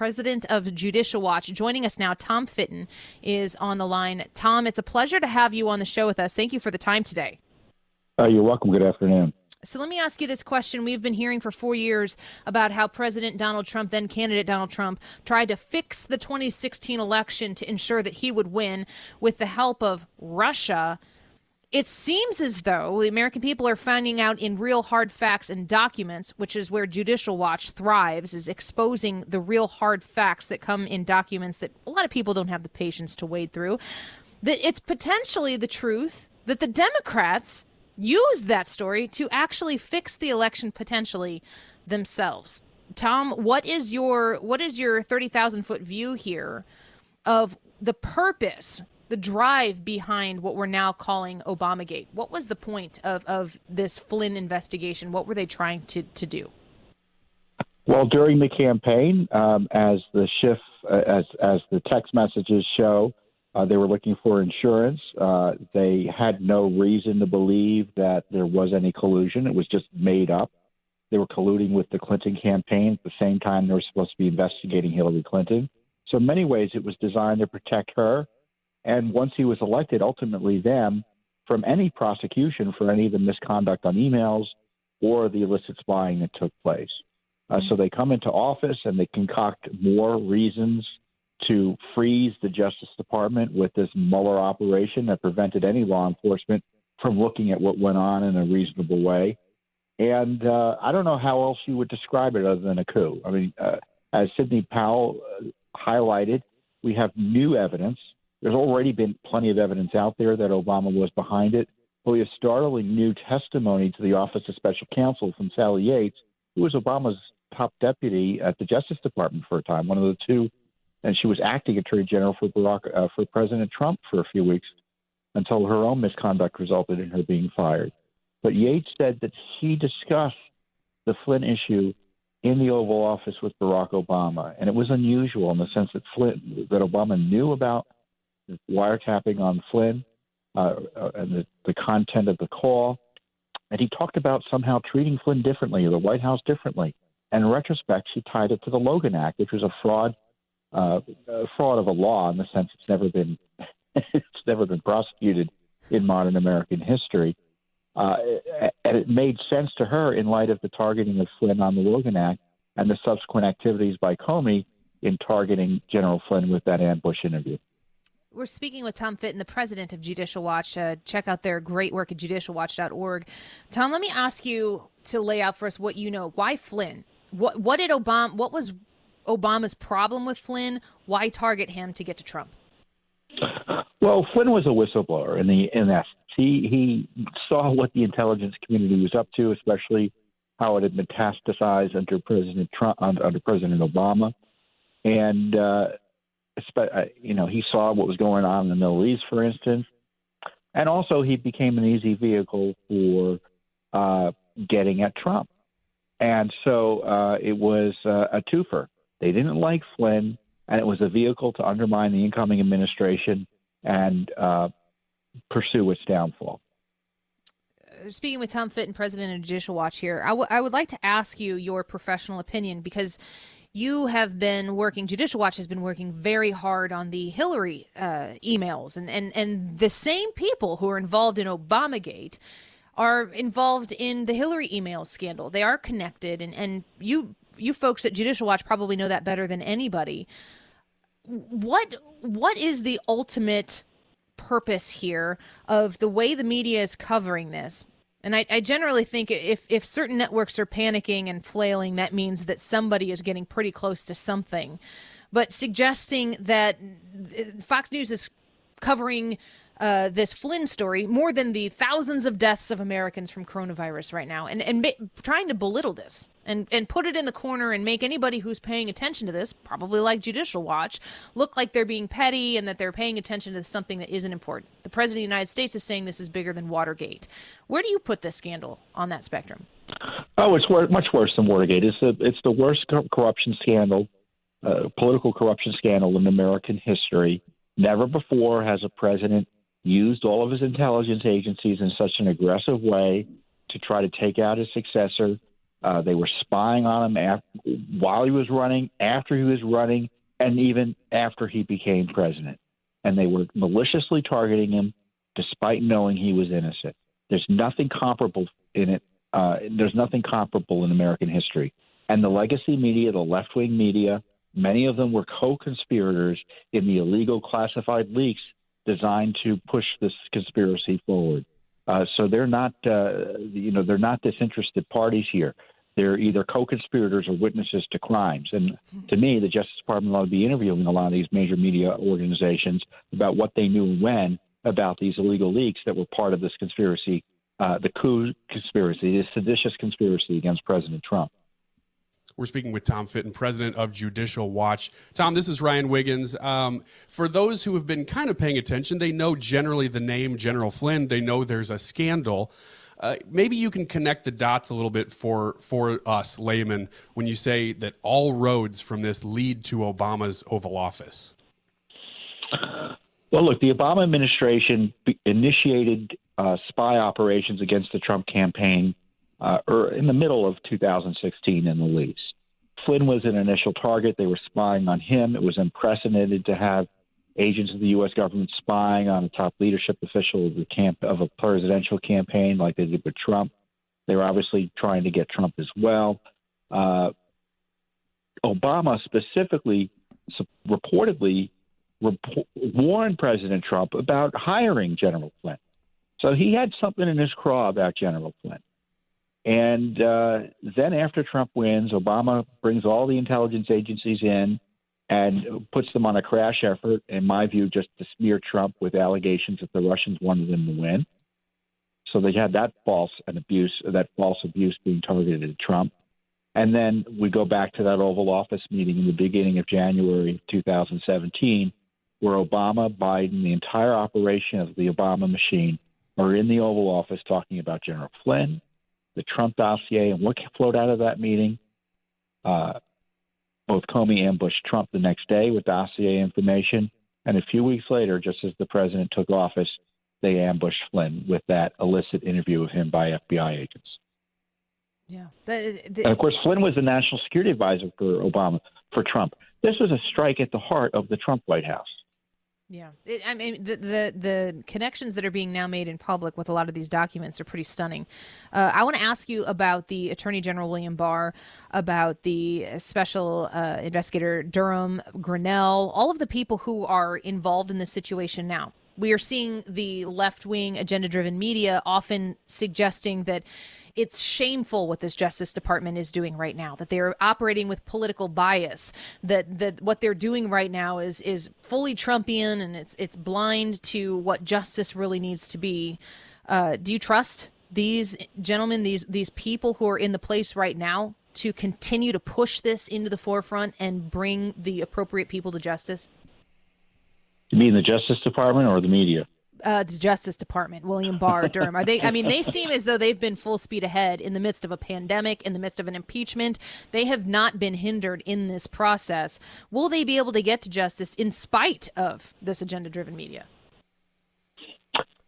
president of Judicial Watch. Joining us now, Tom Fitton is on the line. Tom, it's a pleasure to have you on the show with us. Thank you for the time today. You're welcome. Good afternoon. So let me ask you this question. We've been hearing for 4 years about how President Donald Trump, then candidate Donald Trump, tried to fix the 2016 election to ensure that he would win with the help of Russia. It seems as though the American people are finding out in real hard facts and documents, which is where Judicial Watch thrives, is exposing the real hard facts that come in documents that a lot of people don't have the patience to wade through, that it's potentially the truth that the Democrats use that story to actually fix the election potentially themselves. Tom, what is your 30,000-foot view here of the purpose, the drive behind what we're now calling ObamaGate? What was the point of this Flynn investigation? What were they trying to do? Well, during the campaign, as the text messages show, they were looking for insurance. They had no reason to believe that there was any collusion. It was just made up. They were colluding with the Clinton campaign at the same time they were supposed to be investigating Hillary Clinton. So in many ways, it was designed to protect her. And once he was elected, ultimately them from any prosecution for any of the misconduct on emails or the illicit spying that took place. So they come into office and they concoct more reasons to freeze the Justice Department with this Mueller operation that prevented any law enforcement from looking at what went on in a reasonable way. And I don't know how else you would describe it other than a coup. I mean, as Sidney Powell highlighted, we have new evidence. There's already been plenty of evidence out there that Obama was behind it. But we have startling new testimony to the Office of Special Counsel from Sally Yates, who was Obama's top deputy at the Justice Department for a time, one of the two. And she was acting attorney general for President Trump for a few weeks until her own misconduct resulted in her being fired. But Yates said that he discussed the Flynn issue in the Oval Office with Barack Obama. And it was unusual in the sense that Obama knew about the wiretapping on Flynn and the content of the call. And he talked about somehow treating Flynn differently or the White House differently. And in retrospect, she tied it to the Logan Act, which was a fraud of a law in the sense it's never been prosecuted in modern American history. And it made sense to her in light of the targeting of Flynn on the Logan Act and the subsequent activities by Comey in targeting General Flynn with that ambush interview. We're speaking with Tom Fitton, the president of Judicial Watch. Check out their great work at judicialwatch.org. Tom, let me ask you to lay out for us what you know. Why Flynn? What was Obama's problem with Flynn? Why target him to get to Trump? Well, Flynn was a whistleblower in essence. He saw what the intelligence community was up to, especially how it had metastasized under President Trump, under President Obama, and he saw what was going on in the Middle East, for instance, and also he became an easy vehicle for getting at Trump, and so it was a twofer. They didn't like Flynn, and it was a vehicle to undermine the incoming administration and pursue its downfall. Speaking with Tom Fitton, president of Judicial Watch here, I would like to ask you your professional opinion because you have been working, Judicial Watch has been working very hard on the Hillary emails, and the same people who are involved in ObamaGate are involved in the Hillary email scandal. They are connected, and you folks at Judicial Watch probably know that better than anybody. What is the ultimate purpose here of the way the media is covering this? And I generally think if certain networks are panicking and flailing, that means that somebody is getting pretty close to something. But suggesting that Fox News is covering this Flynn story more than the thousands of deaths of Americans from coronavirus right now, and trying to belittle this and put it in the corner and make anybody who's paying attention to this, probably like Judicial Watch, look like they're being petty and that they're paying attention to something that isn't important. The President of the United States is saying this is bigger than Watergate. Where do you put this scandal on that spectrum? Oh, it's much worse than Watergate. It's the worst corruption scandal, political corruption scandal in American history. Never before has a president used all of his intelligence agencies in such an aggressive way to try to take out his successor They were spying on him while he was running, after he was running, and even after he became president. And they were maliciously targeting him despite knowing he was innocent. There's nothing comparable in it. There's nothing comparable in American history. And the legacy media, the left-wing media, many of them were co-conspirators in the illegal classified leaks designed to push this conspiracy forward. So they're not, they're not disinterested parties here. They're either co-conspirators or witnesses to crimes. And to me, the Justice Department ought to be interviewing a lot of these major media organizations about what they knew when about these illegal leaks that were part of this conspiracy, the coup conspiracy, the seditious conspiracy against President Trump. We're speaking with Tom Fitton, president of Judicial Watch. Tom, this is Ryan Wiggins. For those who have been kind of paying attention, they know generally the name General Flynn. They know there's a scandal. Maybe you can connect the dots a little bit for us laymen when you say that all roads from this lead to Obama's Oval Office. Well, look, the Obama administration initiated spy operations against the Trump campaign in the middle of 2016 in the leaks. Flynn was an initial target. They were spying on him. It was unprecedented to have agents of the U.S. government spying on a top leadership official of a presidential campaign like they did with Trump. They were obviously trying to get Trump as well. Obama specifically reportedly warned President Trump about hiring General Flynn. So he had something in his craw about General Flynn. And then after Trump wins, Obama brings all the intelligence agencies in and puts them on a crash effort, in my view, just to smear Trump with allegations that the Russians wanted him to win. So they had that false abuse being targeted at Trump. And then we go back to that Oval Office meeting in the beginning of January 2017, where Obama, Biden, the entire operation of the Obama machine are in the Oval Office talking about General Flynn, the Trump dossier, and what flowed out of that meeting. Both Comey ambushed Trump the next day with dossier information, and a few weeks later, just as the president took office, they ambushed Flynn with that illicit interview of him by FBI agents. Yeah. And of course, Flynn was the national security advisor for Trump. This was a strike at the heart of the Trump White House. Yeah, I mean, the connections that are being now made in public with a lot of these documents are pretty stunning. I want to ask you about the Attorney General William Barr, about the Special Investigator Durham, Grinnell, all of the people who are involved in this situation now. We are seeing the left-wing agenda-driven media often suggesting that it's shameful what this Justice Department is doing right now, that they're operating with political bias, that what they're doing right now is fully Trumpian, and it's blind to what justice really needs to be. Do you trust these gentlemen, these people who are in the place right now to continue to push this into the forefront and bring the appropriate people to justice? You mean the Justice Department or the media? The Justice Department, William Barr, Durham. Are they? I mean, they seem as though they've been full speed ahead in the midst of a pandemic, in the midst of an impeachment. They have not been hindered in this process. Will they be able to get to justice in spite of this agenda-driven media?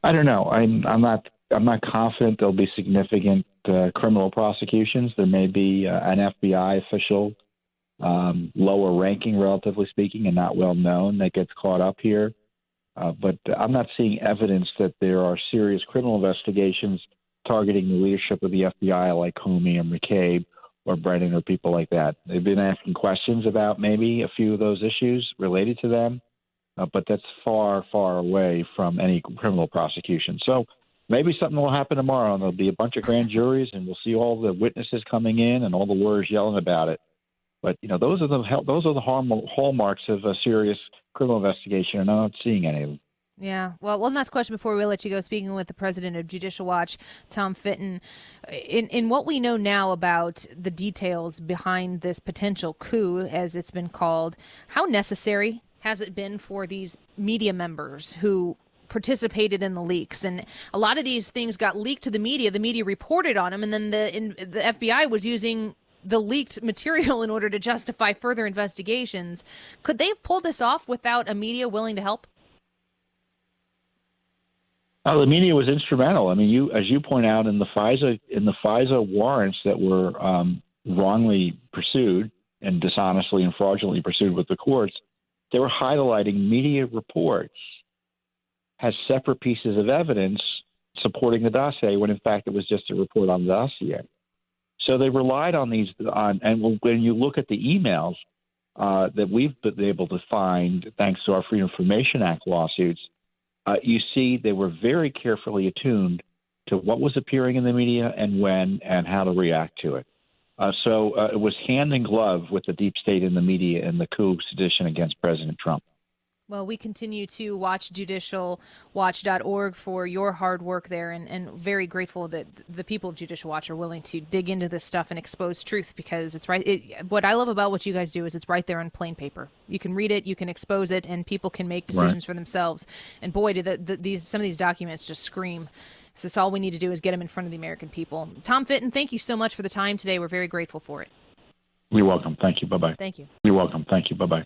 I don't know. I'm not confident there'll be significant criminal prosecutions. There may be an FBI official, lower ranking, relatively speaking, and not well known, that gets caught up here. But I'm not seeing evidence that there are serious criminal investigations targeting the leadership of the FBI like Comey or McCabe or Brennan or people like that. They've been asking questions about maybe a few of those issues related to them, but that's far, far away from any criminal prosecution. So maybe something will happen tomorrow, and there'll be a bunch of grand juries, and we'll see all the witnesses coming in and all the lawyers yelling about it. But, those are the hallmarks of a serious criminal investigation, and I'm not seeing any of them. Yeah. Well, one last question before we let you go. Speaking with the president of Judicial Watch, Tom Fitton, in what we know now about the details behind this potential coup, as it's been called, how necessary has it been for these media members who participated in the leaks? And a lot of these things got leaked to the media reported on them, and then the FBI was using the leaked material in order to justify further investigations. Could they have pulled this off without a media willing to help? The media was instrumental. I mean, as you point out, in the FISA warrants that were wrongly pursued and dishonestly and fraudulently pursued with the courts, they were highlighting media reports as separate pieces of evidence supporting the dossier, when in fact it was just a report on the dossier. So they relied on these. And when you look at the emails that we've been able to find, thanks to our Freedom of Information Act lawsuits, you see they were very carefully attuned to what was appearing in the media and when and how to react to it. So it was hand in glove with the deep state in the media and the coup sedition against President Trump. Well, we continue to watch judicialwatch.org for your hard work there, and very grateful that the people of Judicial Watch are willing to dig into this stuff and expose truth, because it's right. What I love about what you guys do is it's right there on plain paper. You can read it, you can expose it, and people can make decisions for themselves. And boy, do some of these documents just scream. So that's all we need to do is get them in front of the American people. Tom Fitton, thank you so much for the time today. We're very grateful for it. You're welcome. Thank you. Bye-bye. Thank you. You're welcome. Thank you. Bye-bye.